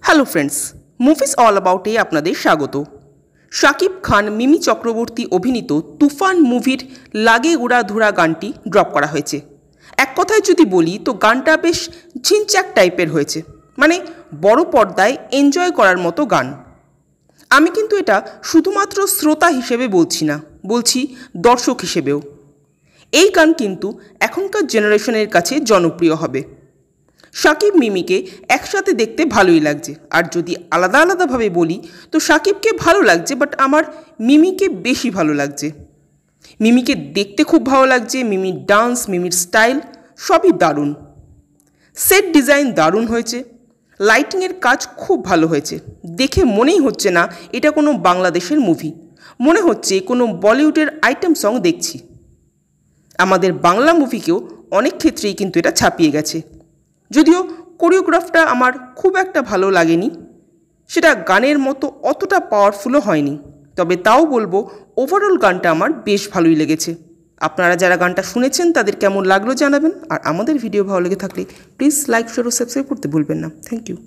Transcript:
Hello friends, movies all অ্যাবাউটে আপনাদের স্বাগত। শাকিব খান মিমি চক্রবর্তী অভিনীত তুফান মুভির লাগে উড়াধুরা গানটি ড্রপ করা হয়েছে। এক কথায় যদি বলি তো গানটা বেশ ঝিনচ্যাক টাইপের হয়েছে, মানে বড় পর্দায় এনজয় করার মতো গান। আমি কিন্তু এটা শুধুমাত্র শ্রোতা হিসেবে বলছি না, বলছি দর্শক হিসেবেও। এই গান কিন্তু এখনকার জেনারেশনের কাছে জনপ্রিয় হবে। শাকিব মিমিকে একসাথে দেখতে ভালোই লাগছে, আর যদি আলাদা আলাদাভাবে বলি তো শাকিবকে ভালো লাগছে, বাট আমার মিমিকে বেশি ভালো লাগছে। মিমিকে দেখতে খুব ভালো লাগছে, মিমির ডান্স, মিমির স্টাইল সবই দারুণ। সেট ডিজাইন দারুণ হয়েছে, লাইটিংয়ের কাজ খুব ভালো হয়েছে। দেখে মনেই হচ্ছে না এটা কোনো বাংলাদেশের মুভি, মনে হচ্ছে কোনো বলিউডের আইটেম সং দেখছি। আমাদের বাংলা মুভিকেও অনেক ক্ষেত্রেই কিন্তু এটা ছাপিয়ে গেছে। যদিও কোরিওগ্রাফটা আমার খুব একটা ভালো লাগেনি, সেটা গানের মতো অতটা পাওয়ারফুলও হয়নি, তবে তাও বলবো ওভারঅল গানটা আমার বেশ ভালোই লেগেছে। আপনারা যারা গানটা শুনেছেন তাদের কেমন লাগলো জানাবেন, আর আমাদের ভিডিও ভালো লেগে থাকলে প্লিজ লাইক, শেয়ার ও সাবস্ক্রাইব করতে ভুলবেন না। Thank you.